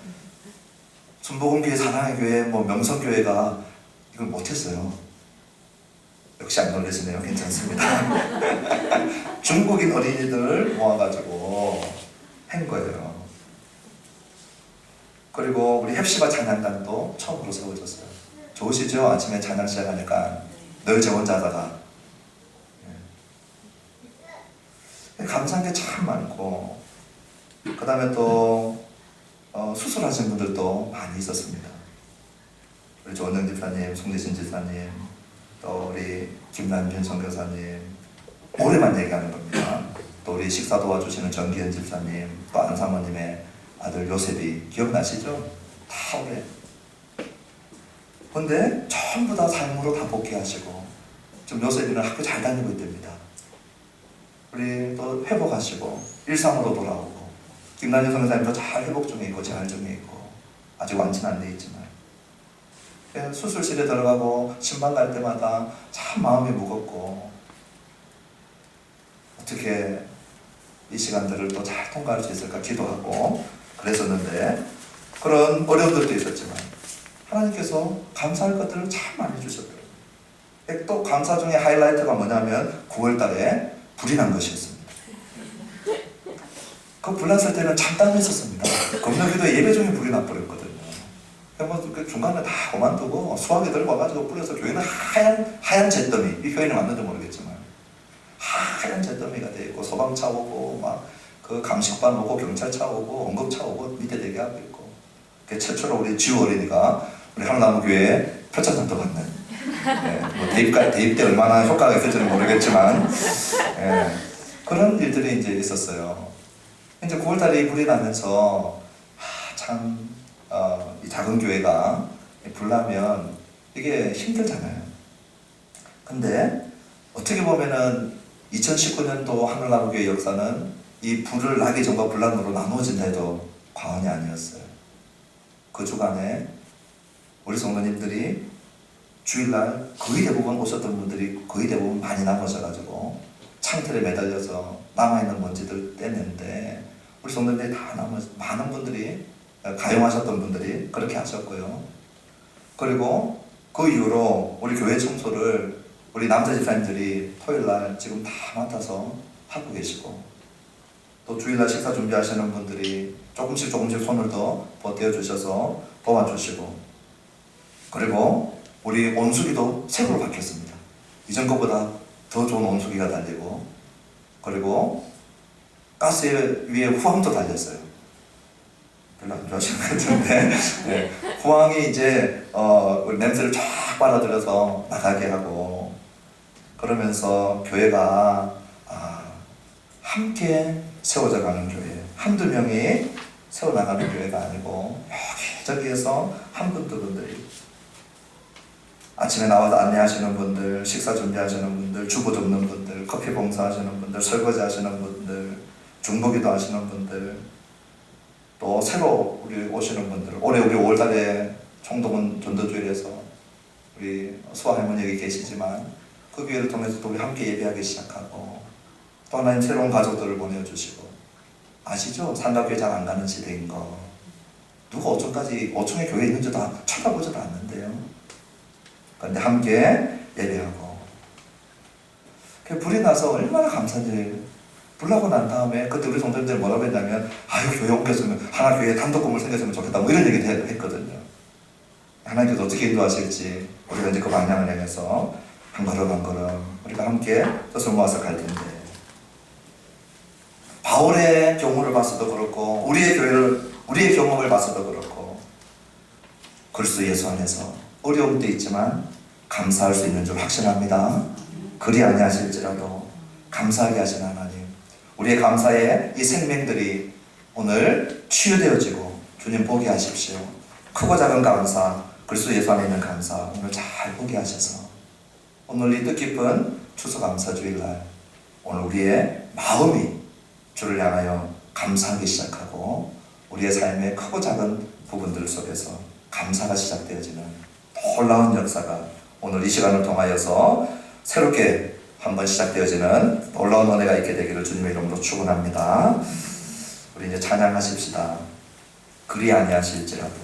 Speaker 1: 순복음교회, 사랑의 교회, 명성교회가 이걸 못했어요. 역시 안 놀라시네요. 괜찮습니다. 중국인 어린이들을 모아가지고 한 거예요. 그리고 우리 헵시바 찬양단도 처음으로 세워졌어요. 좋으시죠? 아침에 찬양 시작하니까 늘 저 혼자 하다가. 감사한 게 참 많고, 그 다음에 또 수술하신 분들도 많이 있었습니다. 우리 조은영 집사님, 송대신 집사님, 또 우리 김남균 선교사님, 올해만 얘기하는 겁니다. 또 우리 식사 도와주시는 정기현 집사님, 또 안사모님의 아들 요셉이 기억나시죠? 다 올해. 근데 전부 다 삶으로 다 복귀하시고 지금 요셉이는 학교 잘 다니고 있답니다. 우리 또 회복하시고 일상으로 돌아오고, 김남균 선교사님도 잘 회복 중에 있고 재활 중에 있고 아직 완치는 안 돼 있지만 수술실에 들어가고 신방 갈 때마다 참 마음이 무겁고 어떻게 이 시간들을 또 잘 통과할 수 있을까 기도하고 그랬었는데, 그런 어려움들도 있었지만 하나님께서 감사할 것들을 참 많이 주셨더라고요. 또 감사 중에 하이라이트가 뭐냐면 9월 달에 불이 난 것이었습니다. 그 불 났을 때는 잠깐 있었습니다. 검역기도에 예배 중에 불이 나버렸거든요. 뭐 중간에 다 그만두고 수화기 들고 와가지고 뿌려서 교회는 하얀 잿더미, 이 표현이 맞는지 모르겠지만 하얀 잿더미가 돼 있고 소방차 오고 막 그 감식반 오고 경찰차 오고 응급차 오고 밑에 대기하고 있고, 최초로 우리 지우 어린이가 우리 하늘나무교회에 표창장도 받는, 뭐 대입 때 얼마나 효과가 있을지는 모르겠지만 그런 일들이 이제 있었어요. 이제 9월달에 불이 나면서 이 작은 교회가 불 나면 이게 힘들잖아요. 근데 어떻게 보면은 2019년도 하늘나무교회 역사는 이 불을 나기 전과 불난으로 나누어진다 해도 과언이 아니었어요. 그 주간에 우리 성도님들이 주일날 거의 대부분 오셨던 분들이 거의 대부분 많이 남으셔가지고 창틀에 매달려서 남아있는 먼지들 떼는데, 우리 성도님들이 다 많은 분들이 가용하셨던 분들이 그렇게 하셨고요. 그리고 그 이후로 우리 교회 청소를 우리 남자 집사님들이 토요일날 지금 다 맡아서 하고 계시고, 또 주일날 식사 준비하시는 분들이 조금씩 손을 더 보태어 주셔서 도와주시고, 그리고 우리 온수기도 새로 바뀌었습니다. 이전 것보다 더 좋은 온수기가 달리고, 그리고 가스 위에 후황도 달렸어요. 별로 안 좋아하시는 것 같은데 네. 후황이 이제 냄새를 쫙 빨아들여서 나가게 하고, 그러면서 교회가 함께 세워져 가는 교회, 한두 명이 세워나가는 교회가 아니고 여기저기에서 한 분 두 분들이 아침에 나와서 안내하시는 분들, 식사 준비하시는 분들, 주부 돕는 분들, 커피 봉사하시는 분들, 설거지 하시는 분들, 중보기도 하시는 분들, 또 새로 우리 오시는 분들, 올해 우리 5월달에 총동원 전도주일에서 우리 수아 할머니 여기 계시지만 그 교회를 통해서 또 우리 함께 예배하기 시작하고, 또 하나님 새로운 가족들을 보내주시고, 아시죠? 산다교회 잘 안 가는 시대인 거. 누가 5층에 교회 있는지도 쳐다보지도 않는데요. 그런데 함께 예배하고, 불이 나서 얼마나 감사한지. 불 나고 난 다음에 그때 우리 성도님들 뭐라고 했냐면, 아유 교회 옮겼으면 하나 교회 단독 건물 생겼으면 좋겠다, 뭐 이런 얘기도 했거든요. 하나님께서 어떻게 인도하실지 우리가 이제 그 방향을 향해서 한 걸음 우리가 함께 뜻을 모아서 갈 텐데, 바울의 경우를 봤어도 그렇고 우리의 경험을 봤어도 그렇고, 그리스도 예수 안에서 어려울 때 있지만 감사할 수 있는 줄 확신합니다. 그리 아니하실지라도 감사하게 하시는 하나님, 우리의 감사에 이 생명들이 오늘 치유되어지고 주님 보게 하십시오. 크고 작은 감사, 그리스도 예수 안에 있는 감사 오늘 잘 보게 하셔서 오늘 이 뜻깊은 추수감사주일날 오늘 우리의 마음이 주를 향하여 감사하기 시작하고, 우리의 삶의 크고 작은 부분들 속에서 감사가 시작되어지는 놀라운 역사가 오늘 이 시간을 통하여서 새롭게 한번 시작되어지는 놀라운 은혜가 있게 되기를 주님의 이름으로 축원합니다. 우리 이제 찬양하십시다. 그리 아니하실지라도.